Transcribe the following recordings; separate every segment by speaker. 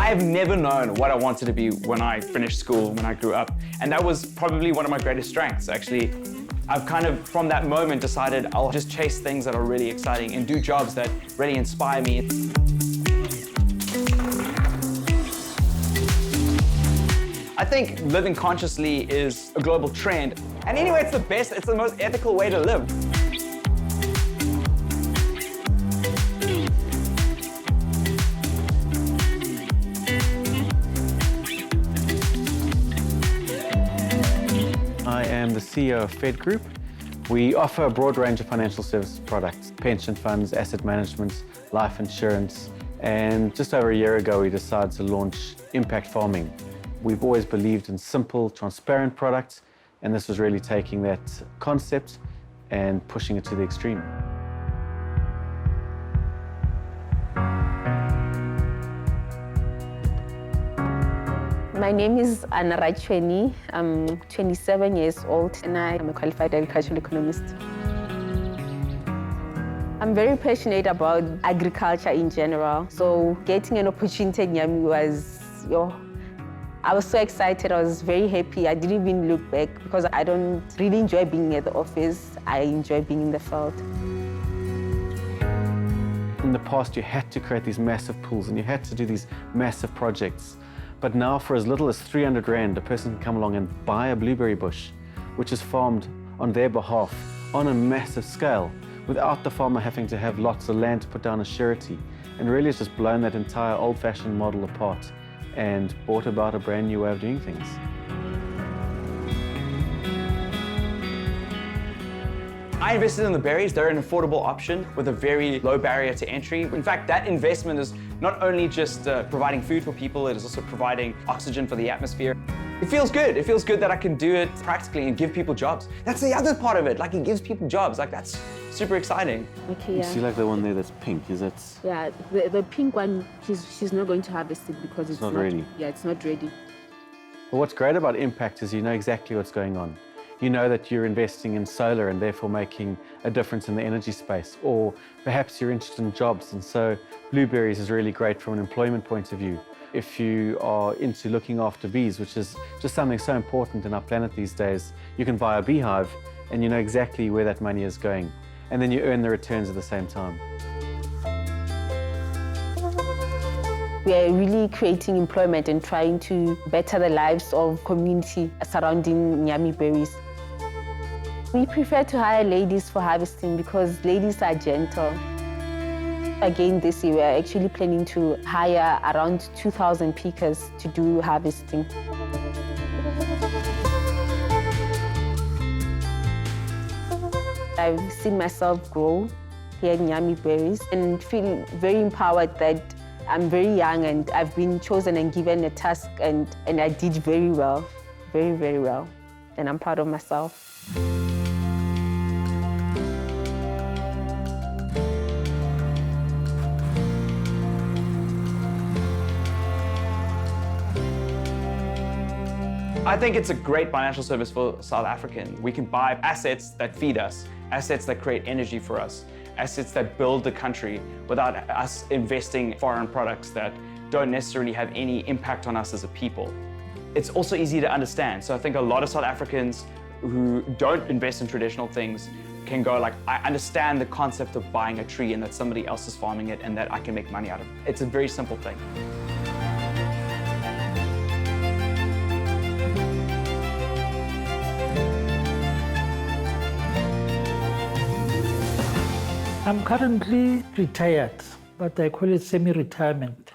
Speaker 1: I've never known what I wanted to be when I finished school, when I grew up. And that was probably one of my greatest strengths, actually. I've kind of, from that moment, decided I'll just chase things that are really exciting and do jobs that really inspire me. I think living consciously is a global trend. And anyway, it's the best, it's the most ethical way to live.
Speaker 2: I am the CEO of Fedgroup. We offer a broad range of financial service products, pension funds, asset management, life insurance, and just over a year ago we decided to launch Impact Farming. We've always believed in simple, transparent products, and this was really taking that concept and pushing it to the extreme.
Speaker 3: My name is Anna Rachweni. I'm 27 years old and I am a qualified agricultural economist. I'm very passionate about agriculture in general. So getting an opportunity at Nyami was, I was so excited, I was very happy. I didn't even look back because I don't really enjoy being at the office. I enjoy being in the field.
Speaker 2: In the past, you had to create these massive pools and you had to do these massive projects. But now, for as little as 300 Rand, a person can come along and buy a blueberry bush, which is farmed on their behalf on a massive scale, without the farmer having to have lots of land to put down as surety. And really, it's just blown that entire old-fashioned model apart and brought about a brand new way of doing things.
Speaker 1: I invested in the berries. They're an affordable option with a very low barrier to entry. In fact, that investment is not only just providing food for people, it is also providing oxygen for the atmosphere. It feels good. It feels good that I can do it practically and give people jobs. That's the other part of it. Like, it gives people jobs. Like, that's super exciting.
Speaker 3: Okay,
Speaker 2: You
Speaker 3: yeah.
Speaker 2: see like the one there that's pink, is that?
Speaker 3: Yeah, the pink one, she's not going to harvest it because it's
Speaker 2: not ready.
Speaker 3: Yeah, it's not ready.
Speaker 2: Well, what's great about Impact is you know exactly what's going on. You know that you're investing in solar and therefore making a difference in the energy space, or perhaps you're interested in jobs, and so blueberries is really great from an employment point of view. If you are into looking after bees, which is just something so important in our planet these days, you can buy a beehive and you know exactly where that money is going, and then you earn the returns at the same time.
Speaker 3: We are really creating employment and trying to better the lives of community surrounding Nyami berries. We prefer to hire ladies for harvesting because ladies are gentle. Again, this year, we're actually planning to hire around 2,000 pickers to do harvesting. I've seen myself grow here at Nyami berries and feel very empowered that I'm very young and I've been chosen and given a task and I did very well, very, very well. And I'm proud of myself.
Speaker 1: I think it's a great financial service for South African. We can buy assets that feed us, assets that create energy for us, assets that build the country without us investing foreign products that don't necessarily have any impact on us as a people. It's also easy to understand. So I think a lot of South Africans who don't invest in traditional things can go like, I understand the concept of buying a tree and that somebody else is farming it and that I can make money out of it. It's a very simple thing.
Speaker 4: I'm currently retired, but I call it semi-retirement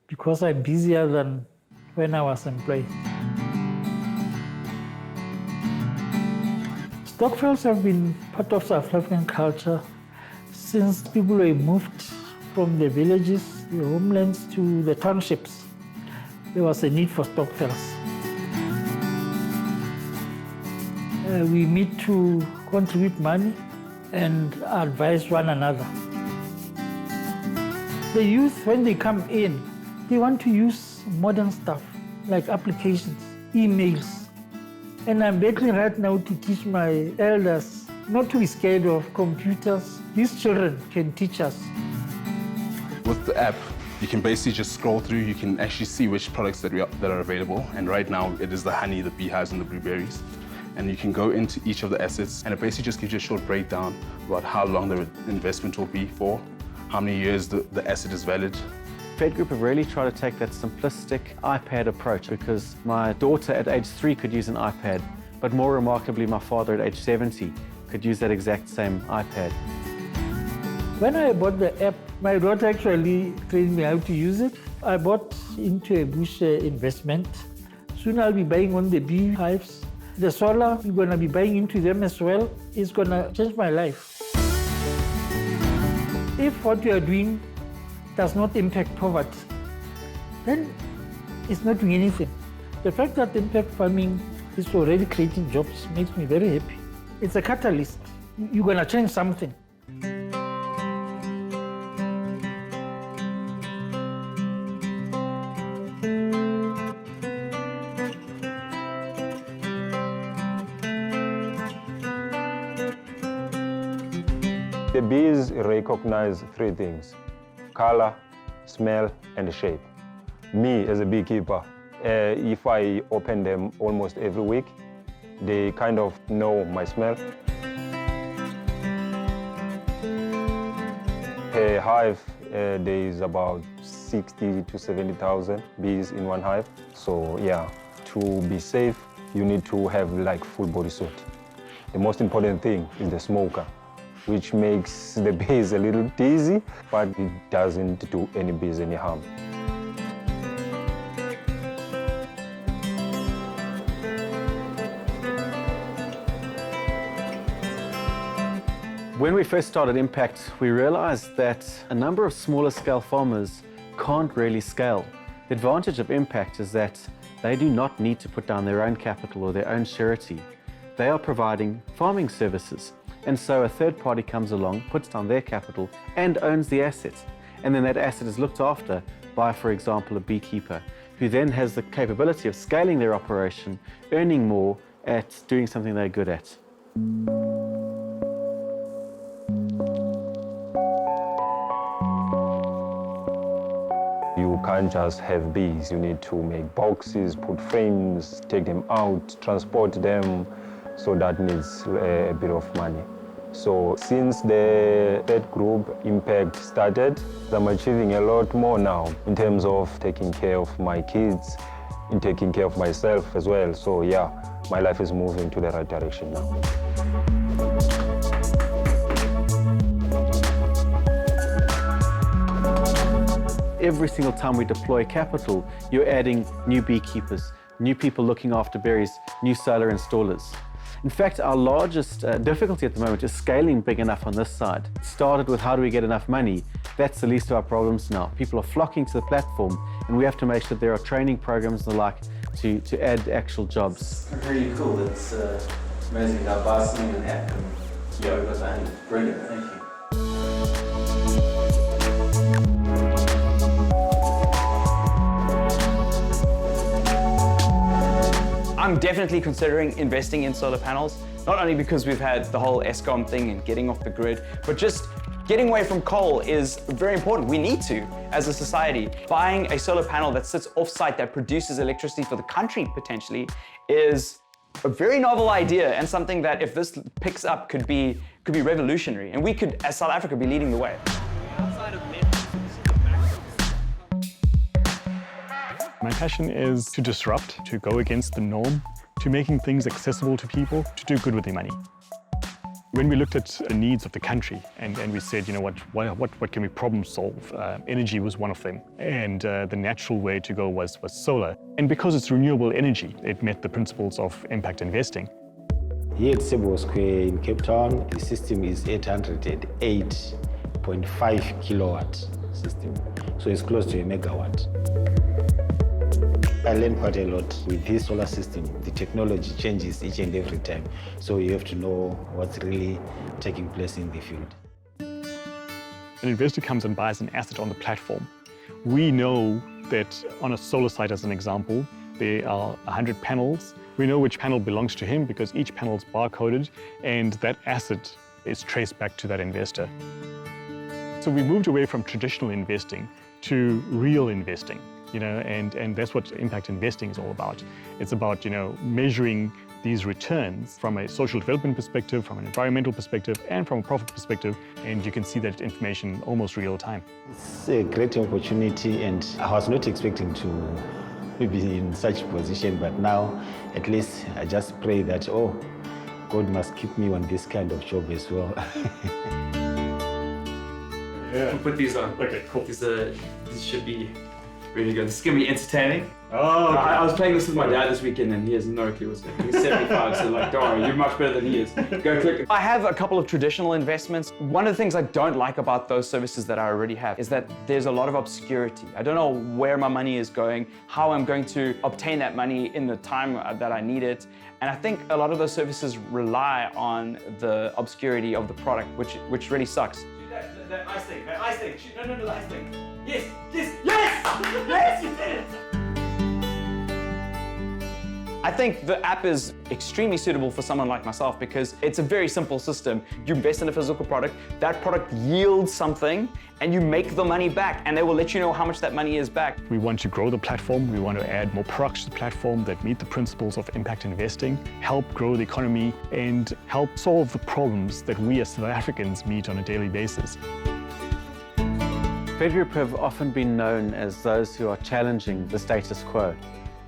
Speaker 4: because I'm busier than when I was employed. Stokvels have been part of South African culture since people were moved from the villages, the homelands, to the townships. There was a need for stokvels. We meet to contribute money and advise one another. The youth, when they come in, they want to use modern stuff like applications, emails. And I'm battling right now to teach my elders not to be scared of computers. These children can teach us.
Speaker 5: With the app, You can basically just scroll through, you can actually see which products that are available. And right now it is the honey, the beehives, and the blueberries. And you can go into each of the assets, and it basically just gives you a short breakdown about how long the investment will be for, how many years the asset is valid.
Speaker 2: Fedgroup have really tried to take that simplistic iPad approach, because my daughter at age 3 could use an iPad, but more remarkably, my father at age 70 could use that exact same iPad.
Speaker 4: When I bought the app, my daughter actually trained me how to use it. I bought into a bush investment. Soon I'll be buying on the beehives. The solar, we're going to be buying into them as well. It's going to change my life. If what you are doing does not impact poverty, then it's not doing anything. The fact that impact farming is already creating jobs makes me very happy. It's a catalyst. You're going to change something.
Speaker 6: The bees recognize 3 things: color, smell, and shape. Me, as a beekeeper, if I open them almost every week, they kind of know my smell. Per hive, there is about 60 to 70,000 bees in one hive. So yeah, to be safe, you need to have like full body suit. The most important thing is the smoker, which makes the bees a little dizzy, but it doesn't do any bees any harm.
Speaker 2: When we first started Impact, we realized that a number of smaller scale farmers can't really scale. The advantage of Impact is that they do not need to put down their own capital or their own surety. They are providing farming services. And so a third party comes along, puts down their capital and owns the asset. And then that asset is looked after by, for example, a beekeeper, who then has the capability of scaling their operation, earning more at doing something they're good at.
Speaker 6: You can't just have bees. You need to make boxes, put frames, take them out, transport them. So that needs a bit of money. So since the Fedgroup Impact started, I'm achieving a lot more now in terms of taking care of my kids, in taking care of myself as well. So yeah, my life is moving to the right direction now.
Speaker 2: Every single time we deploy capital, you're adding new beekeepers, new people looking after berries, new solar installers. In fact, our largest difficulty at the moment is scaling big enough on this side. It started with how do we get enough money? That's the least of our problems now. People are flocking to the platform, and we have to make sure there are training programs and the like to add actual jobs.
Speaker 7: Really cool. It's amazing how fast something can happen. Yeah, we've got that. Brilliant. Thank you.
Speaker 1: I'm definitely considering investing in solar panels, not only because we've had the whole ESCOM thing and getting off the grid, but just getting away from coal is very important. We need to, as a society. Buying a solar panel that sits off-site that produces electricity for the country, potentially, is a very novel idea and something that, if this picks up, could be revolutionary. And we could, as South Africa, be leading the way.
Speaker 8: My passion is to disrupt, to go against the norm, to making things accessible to people, to do good with their money. When we looked at the needs of the country and we said, you know what can we problem solve? Energy was one of them. And the natural way to go was solar. And because it's renewable energy, it met the principles of impact investing.
Speaker 9: Here at Sebo Square in Cape Town, the system is 808.5 kilowatt system. So it's close to a megawatt. I learned quite a lot with this solar system. The technology changes each and every time, so you have to know what's really taking place in the field.
Speaker 8: An investor comes and buys an asset on the platform. We know that on a solar site, as an example, there are 100 panels. We know which panel belongs to him because each panel is barcoded, and that asset is traced back to that investor. So we moved away from traditional investing to real investing, and that's what impact investing is all about. It's about, measuring these returns from a social development perspective, from an environmental perspective, and from a profit perspective, and you can see that information almost real time.
Speaker 9: It's a great opportunity, and I was not expecting to be in such a position, but now at least I just pray that, oh, God must keep me on this kind of job as well.
Speaker 1: Yeah. We'll put these on.
Speaker 8: Okay, cool.
Speaker 1: These should be really good. This is going to be entertaining.
Speaker 8: Oh, okay.
Speaker 1: I was playing this with my dad this weekend and he has no clue what's going on. He's 75, so like, don't worry, you're much better than he is. Go click. I have a couple of traditional investments. One of the things I don't like about those services that I already have is that there's a lot of obscurity. I don't know where my money is going, how I'm going to obtain that money in the time that I need it. And I think a lot of those services rely on the obscurity of the product, which really sucks. That ice thing. No, the ice thing. Yes, you did it! I think the app is extremely suitable for someone like myself because it's a very simple system. You invest in a physical product, that product yields something, and you make the money back, and they will let you know how much that money is back.
Speaker 8: We want to grow the platform. We want to add more products to the platform that meet the principles of impact investing, help grow the economy, and help solve the problems that we as South Africans meet on a daily basis.
Speaker 2: Fedgroup have often been known as those who are challenging the status quo.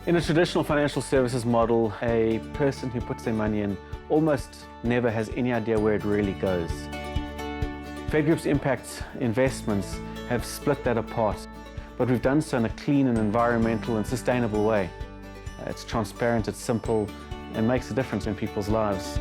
Speaker 2: In a traditional financial services model, a person who puts their money in almost never has any idea where it really goes. Fedgroup's impact investments have split that apart, but we've done so in a clean and environmental and sustainable way. It's transparent, it's simple, and makes a difference in people's lives.